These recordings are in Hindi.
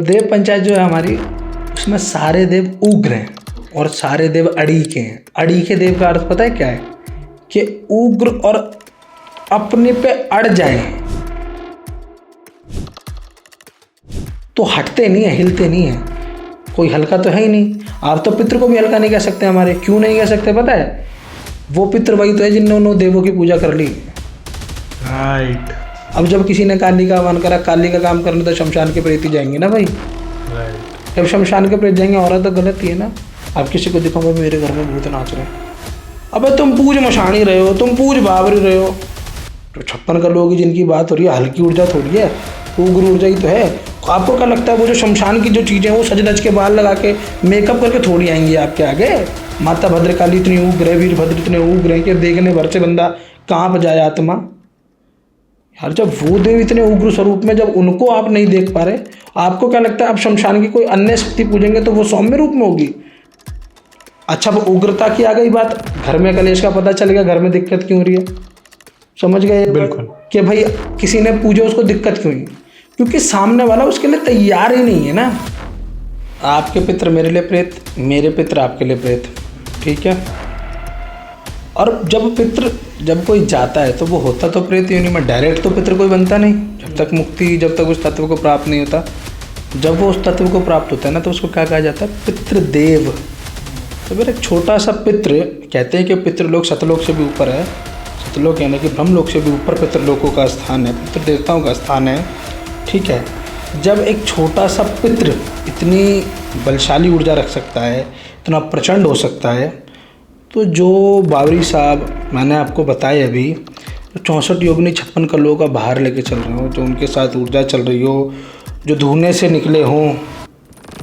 तो देव पंचायत जो है हमारी, उसमें सारे देव उग्र हैं और सारे देव अड़ीके हैं। अड़ीके देव का अर्थ पता है क्या है? कि उग्र और अपने पे अड़ जाएं तो हटते नहीं है, हिलते नहीं है। कोई हल्का तो है ही नहीं। आप तो पितृ को भी हल्का नहीं कह सकते हमारे। क्यों नहीं कह सकते पता है? वो पितृ वही तो है जिन्होंने देवों की पूजा कर ली। राइट। अब जब किसी ने काली का आह्वान करा, काली का काम करने तो शमशान के प्रेत ही जाएंगे ना भाई। राइट। जब शमशान के प्रेत जाएंगे और तो गलत ही है ना। आप किसी को दिखाओगे मेरे घर में भूत नाच रहे हैं, अबे तुम पूज मशानी रहे हो, तुम पूज बाबरी रहे हो। तो 56 करोड़ की जिनकी बात हो रही है, हल्की ऊर्जा थोड़ी है, उग्र ऊर्जा ही तो है। आपको क्या लगता है वो जो शमशान की जो चीज़ें वो सज धज के बाल लगा के मेकअप करके थोड़ी आएंगी आपके आगे? माता भद्रकाली इतनी उग्र है, वीरभद्र इतने उग्र हैं कि देखने भर से बंदा कांप जाए आत्मा। यार जब वो देव इतने उग्र स्वरूप में, जब उनको आप नहीं देख पा रहे, आपको क्या लगता है आप शमशान की कोई अन्य शक्ति पूजेंगे तो वो सौम्य रूप में होगी? अच्छा, वो उग्रता की आ गई बात, घर में कलेश का पता चल गया, घर में दिक्कत क्यों हो रही है। समझ गए? बिल्कुल। कि भाई किसी ने पूजा, उसको दिक्कत क्यों हुई? क्योंकि सामने वाला उसके लिए तैयार ही नहीं है ना। आपके पितृ मेरे लिए प्रेत, मेरे पितृ आपके लिए प्रेत, ठीक है। और जब कोई जाता है तो वो होता तो प्रेत योनि में, डायरेक्ट तो पितृ कोई बनता नहीं जब तक मुक्ति, जब तक उस तत्व को प्राप्त नहीं होता। जब वो उस तत्व को प्राप्त होता है ना, तो उसको क्या कहा जाता है? पितृदेव। तो फिर एक छोटा सा पितृ, कहते हैं कि पितृलोक सतलोक से भी ऊपर है। सतलोक यानी कि ब्रह्मलोक से भी ऊपर पितृलोकों का स्थान है, पितृ देवताओं का स्थान है, ठीक है। जब एक छोटा सा पितृ इतनी बलशाली ऊर्जा रख सकता है, इतना प्रचंड हो सकता है, तो जो बावरी साहब मैंने आपको बताए अभी, 64 योगिनी 56 कलों का बाहर लेके चल रहे हो, जो उनके साथ ऊर्जा चल रही हो, जो धुएं से निकले हों,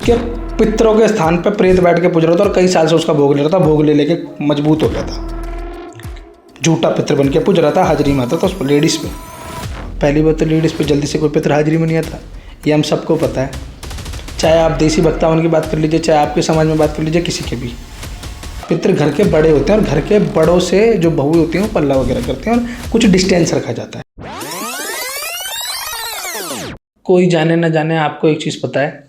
कि पितरों के स्थान पर प्रेत बैठ के पूज रहा था और कई साल से उसका भोग ले रहा था, भोग ले लेके मजबूत हो गया था, झूठा पितर बन के पूज रहा था, हाजिरी में आता था उस पर लेडीज़ पे। पहली बात तो लेडीज़ पे जल्दी से कोई पितर हाजिरी में नहीं आता, ये हम सबको पता है। चाहे आप देसी भक्तावन की बात कर लीजिए, चाहे आपके समाज में बात कर लीजिए, किसी के भी पितर घर के बड़े होते हैं और घर के बड़ों से जो बहू होती हैं वो पल्ला वगैरह करते हैं और कुछ डिस्टेंस रखा जाता है। कोई जाने ना जाने, आपको एक चीज़ पता है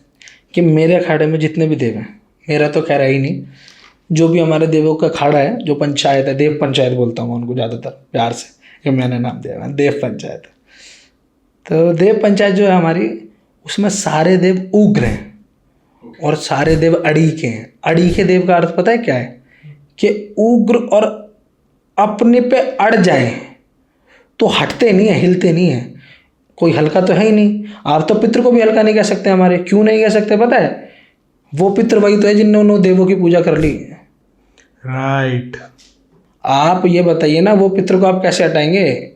कि मेरे अखाड़े में जितने भी देव हैं, मेरा तो खैर है ही नहीं, जो भी हमारे देवों का अखाड़ा है, जो पंचायत है, देव पंचायत बोलता हूँ उनको ज़्यादातर प्यार से, कि मैंने नाम दिया है देव पंचायत। तो देव पंचायत जो है हमारी, उसमें सारे देव उग्र हैं और सारे देव अड़ीके हैं। अड़ीके देव का अर्थ पता है क्या है? कि उग्र और अपने पे अड़ जाएं तो हटते नहीं है, हिलते नहीं है। कोई हल्का तो है ही नहीं। आप तो पितृ को भी हल्का नहीं कह सकते हमारे। क्यों नहीं कह सकते पता है? वो पितृ वही तो है जिन्होंने देवों की पूजा कर ली। राइट। आप ये बताइए ना, वो पितृ को आप कैसे हटाएंगे?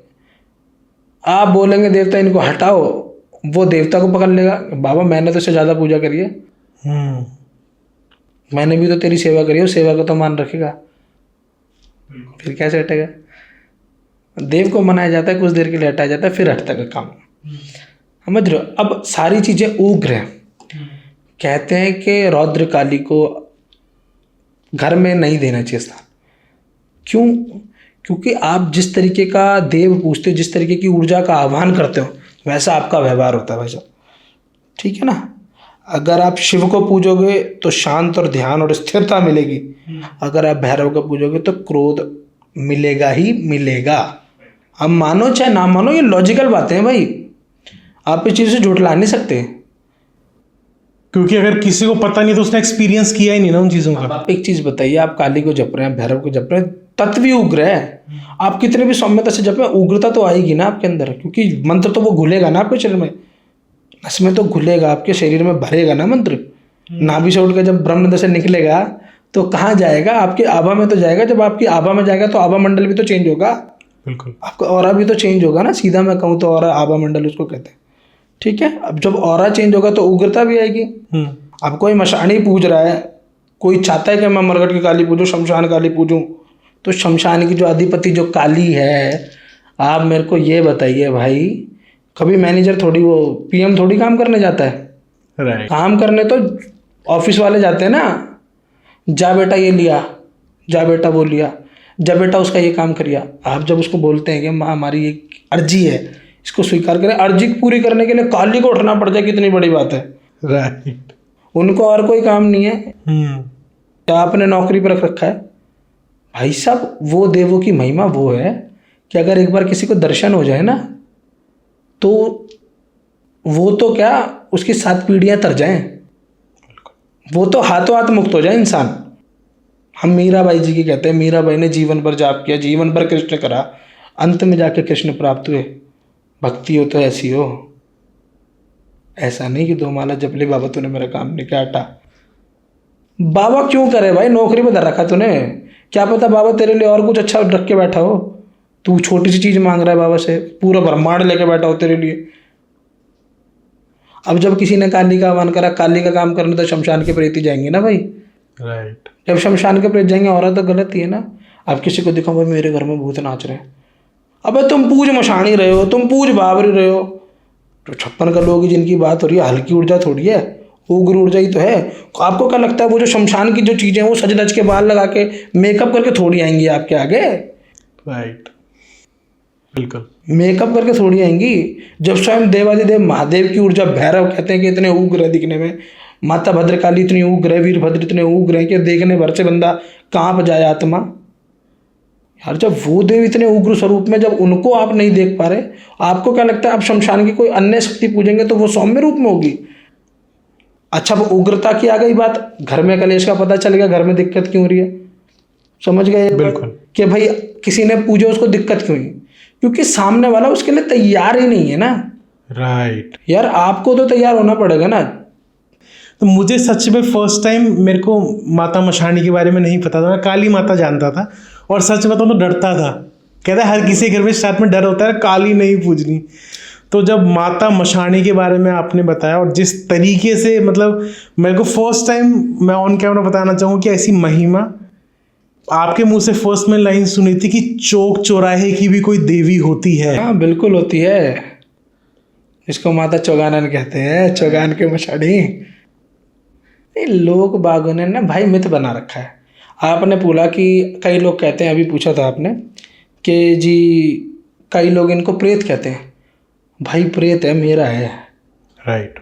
आप बोलेंगे देवता इनको हटाओ, वो देवता को पकड़ लेगा, बाबा मैंने तो इससे ज़्यादा पूजा करी है, मैंने भी तो तेरी सेवा करी है, सेवा का तो मान रखेगा, फिर कैसे हटेगा? देव को मनाया जाता है, कुछ देर के लिए हटाया जाता है, फिर हटता है काम। समझ रहे हो? अब सारी चीज़ें उग्र हैं। कहते हैं कि रौद्र काली को घर में नहीं देना चाहिए स्थान। क्यों? क्योंकि आप जिस तरीके का देव पूजते हो, जिस तरीके की ऊर्जा का आह्वान करते हो, वैसा आपका व्यवहार होता है भाई साहब, ठीक है ना। अगर आप शिव को पूजोगे तो शांत और ध्यान और स्थिरता मिलेगी। अगर आप भैरव को पूजोगे तो क्रोध मिलेगा ही मिलेगा। हम मानो चाहे ना मानो, ये लॉजिकल बातें हैं भाई, आप इस चीज़ से झूठला नहीं सकते। क्योंकि अगर किसी को पता नहीं तो उसने एक्सपीरियंस किया ही नहीं ना उन चीज़ों का। आप एक चीज़ बताइए, आप काली को जप रहे हैं, भैरव को जप रहे हैं, तत्व ही उग्र है। आप कितने भी सौम्यता से जप रहे हैं, उग्रता तो आएगी ना आपके अंदर, क्योंकि मंत्र तो वो घुलेगा ना आपके शरीर में, इसमें तो घुलेगा, आपके शरीर में भरेगा ना मंत्र। नाभि से उठ के जब ब्रह्मनंद से निकलेगा तो कहाँ जाएगा? आपकी आभा में तो जाएगा। जब आपकी आभा में जाएगा तो आभा मंडल भी तो चेंज होगा, बिल्कुल, आपका ऑरा भी तो चेंज होगा ना। सीधा मैं कहूँ तो ऑरा, आभा मंडल उसको कहते हैं, ठीक है। अब जब ऑरा चेंज होगा तो उग्रता भी आएगी। अब कोई मशानी पूज रहा है, कोई चाहता है कि मैं मरघट की काली पूजूं, शमशान काली पूजूं, तो शमशान की जो अधिपति जो काली है, आप मेरे को ये बताइए भाई, कभी मैनेजर थोड़ी, वो पीएम थोड़ी काम करने जाता है। राइट। काम करने तो ऑफिस वाले जाते हैं ना। जा बेटा ये लिया, जा बेटा वो लिया, जा बेटा उसका ये काम करिया। आप जब उसको बोलते हैं कि माँ हमारी एक अर्जी है, इसको स्वीकार करें, अर्जी पूरी करने के लिए काली को उठना पड़ जाए, कितनी बड़ी बात है। राइट। उनको और कोई काम नहीं है। हम्म। क्या आपने नौकरी पर रख रखा है? भाई साहब, वो देवों की महिमा वो है कि अगर एक बार किसी को दर्शन हो जाए ना, तो वो तो क्या, उसकी 7 पीढ़ियां तर जाएं, वो तो हाथों हाथ मुक्त हो जाए इंसान। हम मीराबाई जी की कहते हैं, मीराबाई ने जीवन भर जाप किया, जीवन भर कृष्ण करा, अंत में जाके कृष्ण प्राप्त हुए। भक्ति हो तो ऐसी हो, ऐसा नहीं कि 2 माला जप ली बाबा तूने मेरा काम नहीं किया हटा। बाबा क्यों करे भाई, नौकरी में धर रखा तूने, क्या पता बाबा तेरे लिए और कुछ अच्छा रख के बैठा हो। तू छोटी सी चीज मांग रहा है बाबा से, पूरा ब्रह्मांड लेके बैठा हो तेरे लिए। अब जब किसी ने काली का आह्वान करा, काली का काम करने तो शमशान के प्रेत ही जाएंगे ना भाई। राइट। जब शमशान के प्रेत जाएंगे, और तो गलत ही है ना। अब किसी को दिखाओ भाई मेरे घर में भूत नाच रहे हैं, अबे तुम पूज मशानी रहे हो, तुम पूज बाबरी रहे हो। तो 56 का लोग जिनकी बात हो रही है, हल्की ऊर्जा थोड़ी है, उग्र ऊर्जा ही तो है। आपको क्या लगता है वो जो शमशान की जो चीजें, वो सज धज के बाल लगा के मेकअप करके थोड़ी आएंगी आपके आगे? राइट, बिल्कुल। मेकअप करके थोड़ी आएंगी। जब स्वयं देवादिदेव महादेव की ऊर्जा, भैरव कहते हैं कि इतने उग्र है दिखने में, माता भद्रकाली इतनी उग्र है, वीरभद्र इतने उग्र है कि देखने भर से बंदा कांप जाए आत्मा। यार जब वो देव इतने उग्र स्वरूप में, जब उनको आप नहीं देख पा रहे, आपको क्या लगता है आप शमशान की कोई अन्य शक्ति पूजेंगे तो वो सौम्य रूप में होगी? अच्छा, वो उग्रता की आ गई बात, घर में कलेश का पता चल गया, घर में दिक्कत क्यों हो रही है, समझ गए? बिल्कुल। कि भाई किसी ने पूजा, उसको दिक्कत क्यों हुई? क्योंकि सामने वाला उसके लिए तैयार ही नहीं है ना। राइट। यार आपको तो तैयार होना पड़ेगा ना। तो मुझे सच में फर्स्ट टाइम, मेरे को माता मशानी के बारे में नहीं पता था, मैं काली माता जानता था, और सच बताऊं तो डरता था। कहता है हर किसी के घर में स्टार्ट में डर होता है, काली नहीं पूजनी। तो जब माता मशानी के बारे में आपने बताया, और जिस तरीके से, मतलब मेरे को फर्स्ट टाइम, मैं ऑन कैमरा बताना चाहूँगा कि ऐसी महिमा आपके मुंह से फर्स्ट में लाइन सुनी थी कि चौक चौराहे की भी कोई देवी होती है। हाँ बिल्कुल होती है, इसको माता चौगानन कहते हैं, चौगान के मशानी। ये लोग बागों ने ना भाई मिथ बना रखा है। आपने बोला कि कई लोग कहते हैं, अभी पूछा था आपने कि जी कई लोग इनको प्रेत कहते हैं। भाई प्रेत है मेरा है। राइट।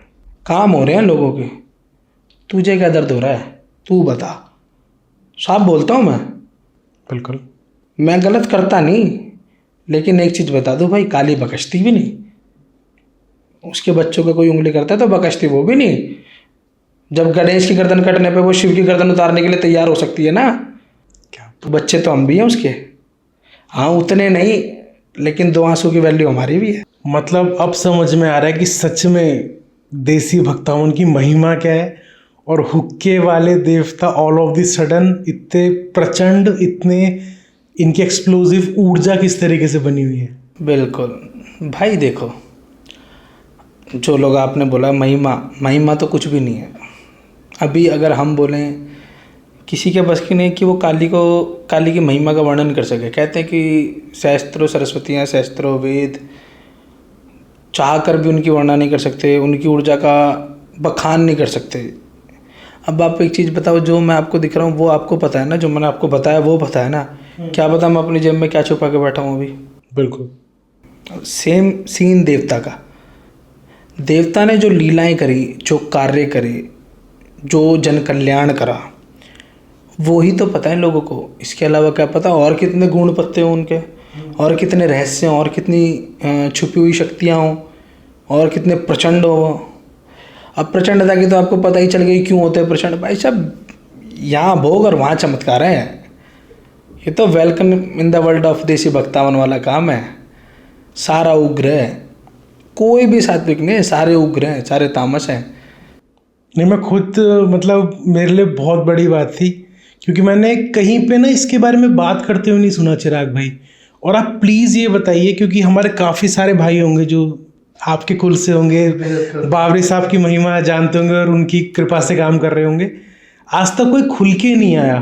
काम हो रहे हैं लोगों के, तुझे क्या दर्द हो रहा है तू बता। साफ बोलता हूँ बिल्कुल। मैं गलत करता नहीं, लेकिन एक चीज़ बता दूँ भाई, काली बकशती भी नहीं। उसके बच्चों को कोई उंगली करता है तो बकशती वो भी नहीं। जब गणेश की गर्दन कटने पे वो शिव की गर्दन उतारने के लिए तैयार हो सकती है ना। क्या? तो बच्चे तो हम भी हैं उसके। हाँ उतने नहीं, लेकिन 2 आंसू की वैल्यू हमारी भी है। मतलब अब समझ में आ रहा है कि सच में देसी भक्ताओं की महिमा क्या है, और हुक्के वाले देवता ऑल ऑफ द सडन इतने प्रचंड, इतने इनकी एक्सप्लोजिव ऊर्जा किस तरीके से बनी हुई है। बिल्कुल भाई, देखो जो लोग आपने बोला महिमा, महिमा तो कुछ भी नहीं है। अभी अगर हम बोलें, किसी के बस की नहीं कि वो काली की महिमा का वर्णन कर सके। कहते हैं कि सहस्त्रों सरस्वतियाँ, सहस्त्रों वेद, चाह कर भी उनकी वर्णन नहीं कर सकते, उनकी ऊर्जा का बखान नहीं कर सकते। अब आप एक चीज़ बताओ, जो मैं आपको दिख रहा हूँ वो आपको पता है ना, जो मैंने आपको बताया वो पता है ना। क्या पता मैं अपनी जेब में क्या छुपा के बैठा हूँ अभी। बिल्कुल। सेम सीन देवता का। देवता ने जो लीलाएं करी, जो कार्य करे, जो जन कल्याण करा, वो ही तो पता है लोगों को। इसके अलावा क्या पता और कितने गुण पत्ते हों उनके, और कितने रहस्य हों, और कितनी छुपी हुई शक्तियाँ हों, और कितने प्रचंड हो। अब प्रचंडता की तो आपको पता ही चल गई क्यों होते हैं प्रचंड। भाई साहब यहाँ भोग और वहाँ चमत्कार है। ये तो welcome in the world of देसी भक्तावन वाला काम है। सारा उग्र है, कोई भी सात्विक नहीं है, सारे उग्र हैं, सारे तामस हैं। नहीं, मैं खुद, मतलब मेरे लिए बहुत बड़ी बात थी, क्योंकि मैंने कहीं पे ना इसके बारे में बात करते हुए नहीं सुना चिराग भाई। और आप प्लीज़ ये बताइए, क्योंकि हमारे काफ़ी सारे भाई होंगे जो आपके कुल से होंगे, बाबरी साहब की महिमा जानते होंगे और उनकी कृपा से काम कर रहे होंगे। आज तक कोई खुल के नहीं आया।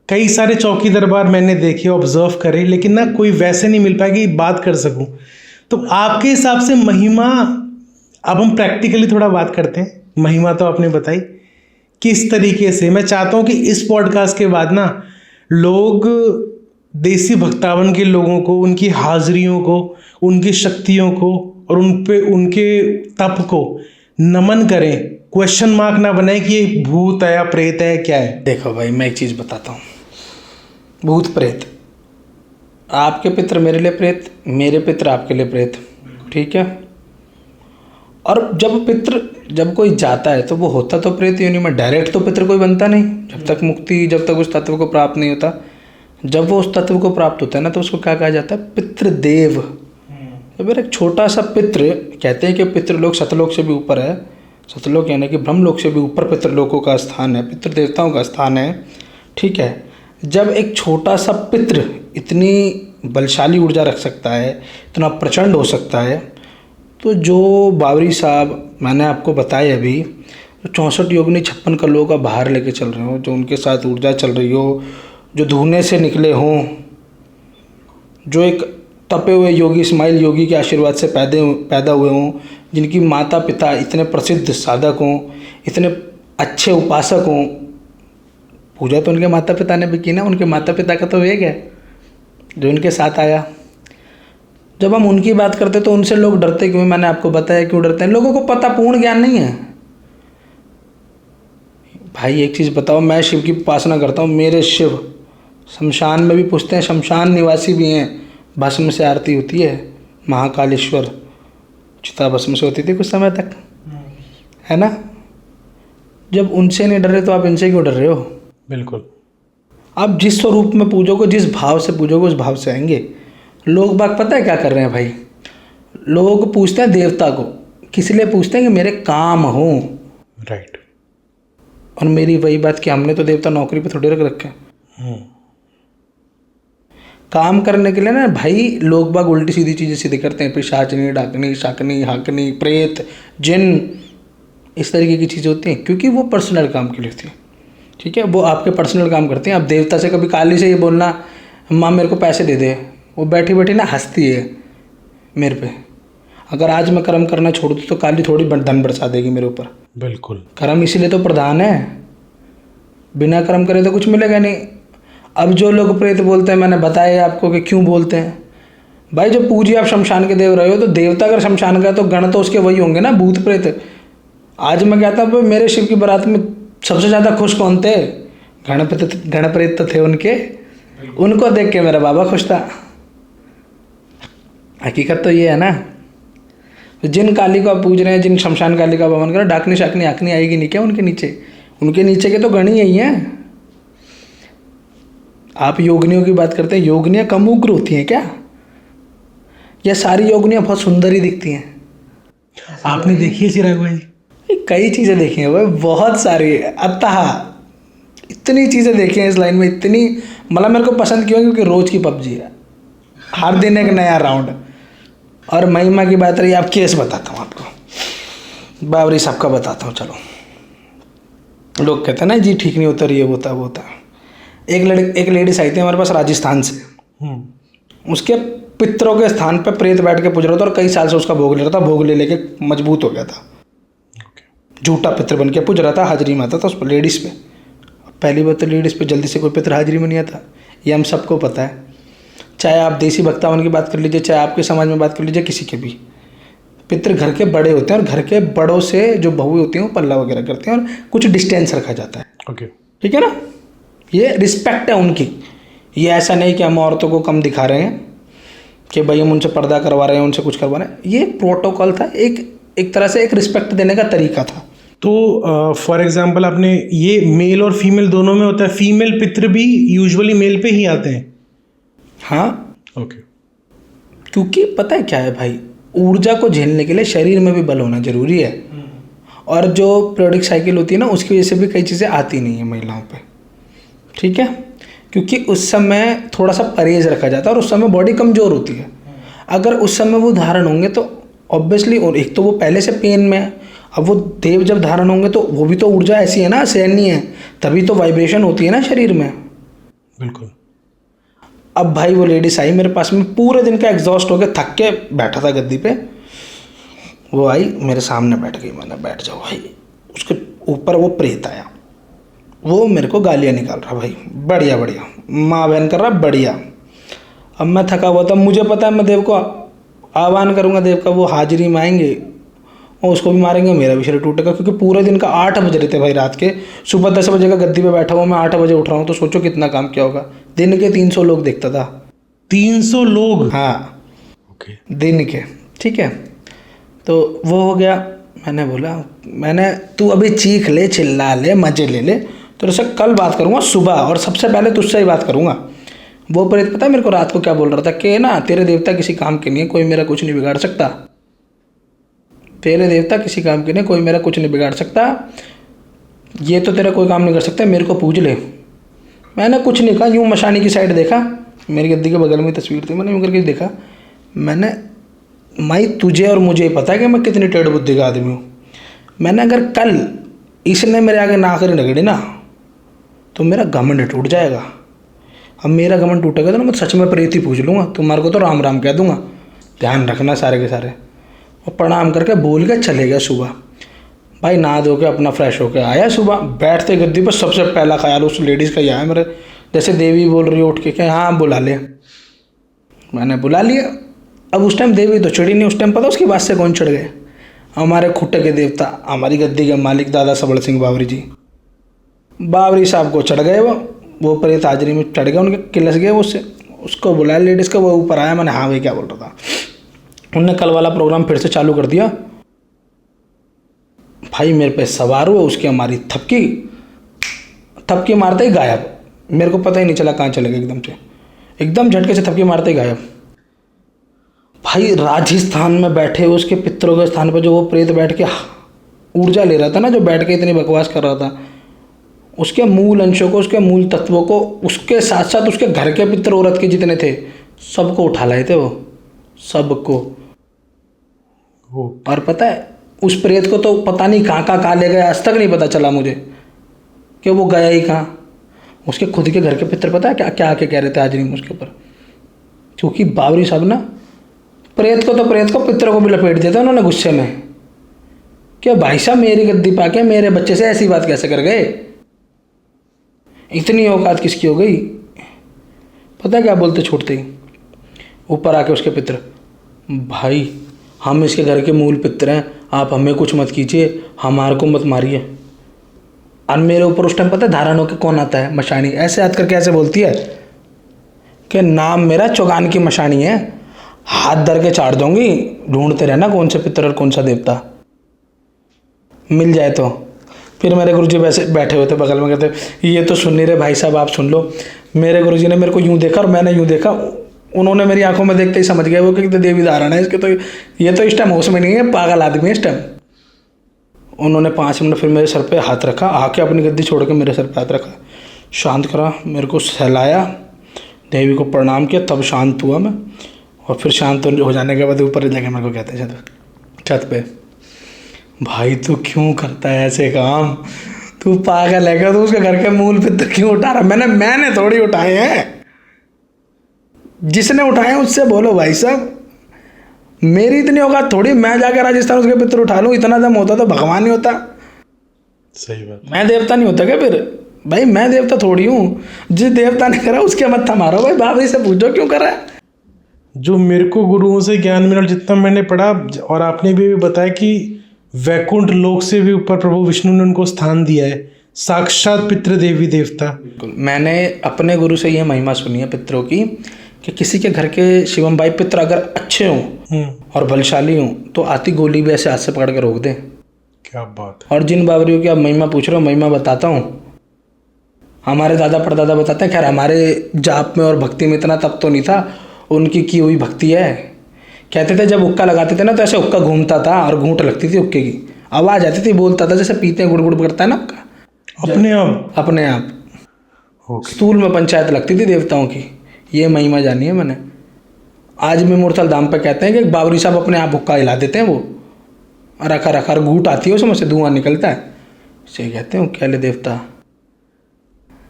कई सारे चौकी दरबार मैंने देखे, ऑब्जर्व करे, लेकिन ना कोई वैसे नहीं मिल पाया कि बात कर सकूं। तो आपके हिसाब से महिमा, अब हम प्रैक्टिकली थोड़ा बात करते हैं। महिमा तो आपने बताई, किस तरीके से। मैं चाहता हूं कि इस पॉडकास्ट के बाद ना लोग देसी भक्तावन के लोगों को, उनकी हाजिरियों को, उनकी शक्तियों को और उन पे उनके तप को नमन करें, क्वेश्चन मार्क ना बने कि ये भूत है या प्रेत है क्या है। देखो भाई, मैं एक चीज़ बताता हूँ। भूत प्रेत, आपके पितर मेरे लिए प्रेत, मेरे पितर आपके लिए प्रेत, ठीक है। और जब कोई जाता है तो वो होता तो प्रेत योनि में, डायरेक्ट तो पितर कोई बनता नहीं जब तक उस तत्व को प्राप्त नहीं होता। जब वो उस तत्व को प्राप्त होता है ना, तो उसको क्या कहा जाता है? पितृदेव। जब एक छोटा सा पितृ, कहते हैं कि पितृलोक सतलोक से भी ऊपर है, सतलोक यानी कि ब्रह्मलोक से भी ऊपर पितृलोकों का स्थान है, पितृ देवताओं का स्थान है, ठीक है। जब एक छोटा सा पितृ इतनी बलशाली ऊर्जा रख सकता है, इतना प्रचंड हो सकता है, तो जो बावरी साहब मैंने आपको बताए अभी, जो 64 योगिनी 56 कलों का बाहर लेके चल रहे हो, जो उनके साथ ऊर्जा चल रही हो, जो धुएं से निकले हों, जो एक तपे हुए योगी इस्माइल योगी के आशीर्वाद से पैदा हुए हों, जिनकी माता पिता इतने प्रसिद्ध साधक हों, इतने अच्छे उपासक हों। पूजा तो उनके माता पिता ने भी की ना, उनके माता पिता का तो वेग है जो उनके साथ आया। जब हम उनकी बात करते तो उनसे लोग डरते क्यों? मैंने आपको बताया क्यों डरते हैं। लोगों को पता, पूर्ण ज्ञान नहीं है भाई। एक चीज़ बताओ, मैं शिव की उपासना करता हूँ, मेरे शिव शमशान में भी पूछते हैं, शमशान निवासी भी हैं, भस्म से आरती होती है, महाकालेश्वर चिता भस्म से होती थी कुछ समय तक, है ना। जब उनसे नहीं डर रहे तो आप इनसे क्यों डर रहे हो? बिल्कुल। आप जिस स्वरूप में पूजोगे, जिस भाव से पूजोगे, उस भाव से आएंगे। लोग बाग पता है क्या कर रहे हैं भाई? लोग पूछते हैं देवता को, किस लिए पूछते हैं? कि मेरे काम हो। राइट। और मेरी वही बात कि हमने तो देवता नौकरी पे थोड़ी रख रखे हैं। काम करने के लिए ना भाई, लोग बाग उल्टी सीधी चीज़ें सीधी करते हैं। पिशाचनी, डाकनी, शाकनी, हाकनी, प्रेत, जिन, इस तरीके की चीज़ें होती हैं, क्योंकि वो पर्सनल काम के लिए होती है, ठीक है। वो आपके पर्सनल काम करते हैं। अब देवता से कभी काली से ये बोलना, माँ मेरे को पैसे दे दे, वो बैठी बैठी ना हंसती है मेरे पे। अगर आज मैं कर्म करना छोड़ दूँ तो काली थोड़ी धन बरसा देगी मेरे ऊपर। बिल्कुल। कर्म इसीलिए तो प्रधान है, बिना कर्म करे तो कुछ मिलेगा नहीं। अब जो लोग प्रेत बोलते हैं, मैंने बताया आपको कि क्यों बोलते हैं भाई। जब पूजी आप शमशान के देव रहे हो, तो देवता अगर शमशान का, तो गण तो उसके वही होंगे ना, भूत प्रेत। आज मैं कहता हूँ मेरे शिव की बारात में सबसे ज़्यादा खुश कौन थे? गण प्रेत तो थे उनके, उनको देख के मेरा बाबा खुश था। हकीकत तो ये है ना। जिन काली को आप पूज रहे हैं, जिन शमशान काली का भवन कर रहे हैं, डाकनी शाकनी आकनी आएगी नहीं क्या उनके नीचे? उनके नीचे के तो गण ही यही हैं। आप योगिनियों की बात करते हैं, योगिनियाँ कम उग्र होती हैं क्या? या सारी योगिनियाँ बहुत सुंदर ही दिखती हैं? आपने देखी है चिराग भाई? कई चीज़ें देखी हैं भाई, बहुत सारी, अतः इतनी चीज़ें देखी हैं इस लाइन में, इतनी, मतलब मेरे को पसंद क्यों? क्योंकि रोज़ की पबजी है, हर दिन एक नया राउंड। और महिमा की बात रही, आप केस बताता हूँ आपको, बावरी साहब का बताता हूँ। चलो, लोग कहते हैं ना जी ठीक नहीं होता, ये होता वो होता। एक लेडीज आई थी हमारे पास राजस्थान से। उसके पितरों के स्थान पे प्रेत बैठ के पूज रहा था, और कई साल से उसका भोग ले रहा था, भोग ले लेके मजबूत हो गया था। झूठा पितर बन के पूज रहा था, हाजिरी में आता था उस पर, लेडीज़ पे। पहली बात तो लेडीज़ पे जल्दी से कोई पितर हाजिरी में नहीं आता, ये हम सबको पता है। चाहे आप देसी भक्तावन की बात कर लीजिए, चाहे आपके समाज में बात कर लीजिए, किसी के भी पितर घर के बड़े होते हैं, और घर के बड़ों से जो बहू होती हैं वो पल्ला वगैरह करते हैं, और कुछ डिस्टेंस रखा जाता है। ओके, ठीक है ना, ये रिस्पेक्ट है उनकी। ये ऐसा नहीं कि हम औरतों को कम दिखा रहे हैं कि भाई हम उनसे पर्दा करवा रहे हैं, उनसे कुछ करवा रहे हैं। ये प्रोटोकॉल था, एक तरह से एक रिस्पेक्ट देने का तरीका था। तो फॉर एग्जांपल आपने ये मेल और फीमेल दोनों में होता है, फीमेल पितृ भी यूजुअली मेल पे ही आते हैं? हाँ, ओके। क्योंकि पता है क्या है भाई, ऊर्जा को झेलने के लिए शरीर में भी बल होना जरूरी है। और जो पीरियडिक साइकिल होती है ना, उसकी वजह से भी कई चीज़ें आती नहीं है महिलाओं पे, ठीक है। क्योंकि उस समय थोड़ा सा परहेज रखा जाता है, और उस समय बॉडी कमज़ोर होती है। अगर उस समय वो धारण होंगे तो ऑब्वियसली, और एक तो वो पहले से पेन में है, अब वो देव जब धारण होंगे तो वो भी तो ऊर्जा ऐसी है ना, सहनीय है, तभी तो वाइब्रेशन होती है ना शरीर में। बिल्कुल। अब भाई वो लेडीज आई मेरे पास में, पूरे दिन का एग्जॉस्ट हो गया, थक के बैठा था गद्दी पे। वो आई मेरे सामने बैठ गई, मैंने बैठ जाओ भाई। उसके ऊपर वो प्रेत आया, वो मेरे को गालियाँ निकाल रहा भाई, बढ़िया बढ़िया, माँ बहन कर रहा बढ़िया। अब मैं थका हुआ था, मुझे पता है मैं देव को आह्वान करूँगा, देव का वो हाजिरी में आएंगे, और उसको भी मारेंगे, मेरा भी शरीर टूटेगा। क्योंकि पूरे दिन का 8 बज रहे थे भाई रात के, सुबह 10 बजे का गद्दी पे बैठा हुआ मैं 8 बजे उठ रहा हूँ, तो सोचो कितना काम किया होगा। दिन के 300 लोग देखता था। 300 लोग? हाँ ओके। दिन के, ठीक है। तो वो हो गया। मैंने बोला तू अभी चीख ले, चिल्ला ले, मजे ले ले, तेरे से कल बात करूँगा सुबह, और सबसे पहले तुझसे ही बात करूँगा। वो प्रेत पता है मेरे को रात को क्या बोल रहा था कि ना तेरे देवता किसी काम के नहीं है, कोई मेरा कुछ नहीं बिगाड़ सकता। तेरे देवता किसी काम के नहीं, कोई मेरा कुछ नहीं बिगाड़ सकता, ये तो तेरा कोई काम नहीं कर सकता, मेरे को पूछ ले। मैंने कुछ नहीं कहा, यूँ मशानी की साइड देखा, मेरी गद्दी के बगल में तस्वीर थी, मैंने यूँ करके देखा। मैंने माई तुझे और मुझे ही पता है कि मैं कितनी टेढ़ बुद्धि का आदमी हूँ। मैंने अगर कल इसने मेरे आगे नाकरी रगड़ी ना तो मेरा घमंड टूट जाएगा। अब मेरा घमंड टूटेगा तो ना मैं सच में प्रेत ही पूछ लूँगा, तुम्हारे को तो राम राम कह दूँगा, ध्यान रखना सारे के सारे। और प्रणाम करके बोल के चले गया। सुबह भाई नहा धो के अपना फ्रेश होके आया, सुबह बैठते गद्दी पर सबसे पहला ख्याल उस लेडीज़ का ही आया मेरे, जैसे देवी बोल रही है उठ के क्या, हाँ बुला ले। मैंने बुला लिया। अब उस टाइम देवी तो चढ़ी नहीं, उस टाइम पता उसकी बात से कौन चढ़ गए? हमारे खुट्टे के देवता, हमारी गद्दी के मालिक दादा सबड़ सिंह बावरी जी। बावरी साहब को चढ़ गए, वो प्रेत हाजरी में चढ़ गए, उनके किलस गए उससे। उसको बुलाया लेडीज़ को, वो ऊपर आया। मैंने हाँ भाई क्या बोल रहा था। उनने कल वाला प्रोग्राम फिर से चालू कर दिया। भाई मेरे पे सवार हुआ, उसकी हमारी थपकी मारते ही गायब। मेरे को पता ही नहीं चला कहाँ चले गए, एकदम झटके से थपकी मारते ही गायब। भाई राजस्थान में बैठे उसके पितरों के स्थान पर जो वो प्रेत बैठ के ऊर्जा ले रहा था ना, जो बैठ के इतनी बकवास कर रहा था, उसके मूल अंशों को, उसके मूल तत्वों को, उसके साथ साथ उसके घर के पितर औरत के जितने थे सबको उठा लाए थे वो, सबको। और पता है उस प्रेत को तो पता नहीं कहाँ ले गए, आज तक नहीं पता चला मुझे कि वो गया ही कहाँ। उसके खुद के घर के पितर पता है क्या क्या आके कह रहे थे हाजरी में उसके ऊपर, क्योंकि बावरी साहब ना प्रेत को पितर को भी लपेट दिया था उन्होंने गुस्से में, क्या भाई साहब मेरी गद्दी पाके मेरे बच्चे से ऐसी बात कैसे कर गए, इतनी औकात किसकी हो गई। पता क्या बोलते छोड़ते ही ऊपर आके उसके पितर, भाई हम इसके घर के मूल पितर हैं, आप हमें कुछ मत कीजिए, हमारे को मत मारिए। और मेरे ऊपर उस टाइम पता है धारण होकर कौन आता है, मशानी। ऐसे हाथ करके ऐसे बोलती है कि नाम मेरा चौगान की मशानी है, हाथ धर के चाट दूंगी, ढूंढते रहना कौन से पितर और कौन सा देवता मिल जाए तो। फिर मेरे गुरुजी वैसे बैठे हुए थे बगल में, कहते ये तो सुन नहीं रहे भाई साहब, आप सुन लो। मेरे गुरुजी ने मेरे को यूँ देखा और मैंने यूँ देखा, उन्होंने मेरी आंखों में देखते ही समझ गए वो कि देवी धारण है इसके, तो ये तो इस टाइम होश में नहीं है, पागल आदमी है इस टाइम। उन्होंने 5 मिनट फिर मेरे सर पे हाथ रखा, आके अपनी गद्दी छोड़ के मेरे सर पे हाथ रखा, शांत करा, मेरे को सहलाया, देवी को प्रणाम किया, तब शांत हुआ मैं। और फिर शांत हो जाने के बाद ऊपर जाके मेरे को कहते हैं छत पे, भाई तू क्यों करता है ऐसे काम, तू पागल है क्या, तू उसके घर के मूल पितर क्यों उठा रहा। मैंने थोड़ी उठाए हैं, जिसने उठाए उससे बोलो भाई साहब, मेरी इतनी औकात थोड़ी मैं जाकर राजस्थान उसके पितर उठा लूँ, इतना दम होता तो भगवान ही होता। सही बात। मैं देवता नहीं होता क्या फिर भाई, मैं देवता थोड़ी हूँ, जिस देवता ने करा उसके मत्था मारो भाई, बाबरी से पूछो क्यों करा है। जो मेरे को गुरुओं से ज्ञान मिला, जितना मैंने पढ़ा, और आपने भी बताया कि वैकुंठ लोक से भी ऊपर प्रभु विष्णु ने उनको स्थान दिया है, साक्षात पितृ देवी देवता। मैंने अपने गुरु से यह महिमा सुनी है पितरों की कि किसी के घर के शिवम भाई पितर अगर अच्छे हों और बलशाली हों तो आती गोली भी ऐसे हाथ से पकड़ के रोक दें। क्या बात है। और जिन बाबरियों की आप महिमा पूछ रहे हो, महिमा बताता हूँ, हमारे दादा परदादा बताते हैं, खैर हमारे जाप में और भक्ति में इतना तप तो नहीं था, उनकी की हुई भक्ति है। कहते थे जब हुक्का लगाते थे ना तो ऐसे हुक्का घूमता था और घूंट लगती थी हुक्के की, आवाज़ आती थी, बोलता था जैसे पीते हैं गुड़ करता है ना हुक्का, अपने आप स्तूल में पंचायत लगती थी देवताओं की। ये महिमा जानी है मैंने। आज भी मूर्थल धाम पे कहते हैं कि बाबरी साहब अपने आप हुक्का हिला देते हैं, वो रखा घूट आती है उसमें से धुआं निकलता है, इसे कहते हैं क्या ले देवता,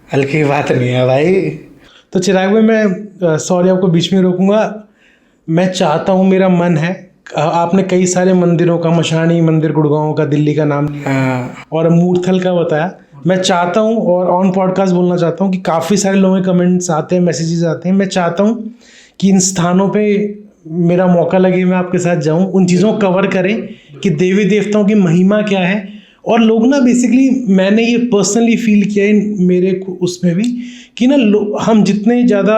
हल्की बात नहीं है भाई। तो चिराग भाई, मैं सॉरी आपको बीच में रोकूंगा, मैं चाहता हूँ, मेरा मन है, आपने कई सारे मंदिरों का, मशानी मंदिर गुड़गांव का, दिल्ली का नाम लिया और मूर्थल का बताया, मैं चाहता हूँ और ऑन पॉडकास्ट बोलना चाहता हूँ कि काफ़ी सारे लोगों के कमेंट्स आते हैं, मैसेजेस आते हैं, मैं चाहता हूँ कि इन स्थानों पे मेरा मौका लगे मैं आपके साथ जाऊं, उन चीज़ों को कवर करें कि देवी देवताओं की महिमा क्या है। और लोग ना बेसिकली, मैंने ये पर्सनली फील किया है मेरे को उसमें भी, कि ना हम जितने ज़्यादा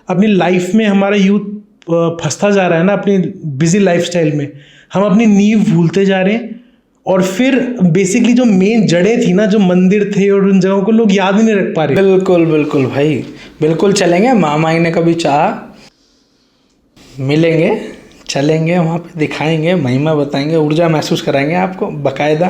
अपनी लाइफ में हमारा यूथ फंसता जा रहा है ना अपनी बिजी लाइफस्टाइल में, हम अपनी नींव भूलते जा रहे हैं। और फिर बेसिकली जो मेन जड़ें थी ना, जो मंदिर थे और उन जगहों को लोग याद ही नहीं रख पा रहे। बिल्कुल बिल्कुल भाई, बिल्कुल चलेंगे। मामाई ने कभी चाहा, मिलेंगे, चलेंगे वहाँ पे, दिखाएंगे, महिमा बताएंगे, ऊर्जा महसूस कराएंगे आपको बाकायदा।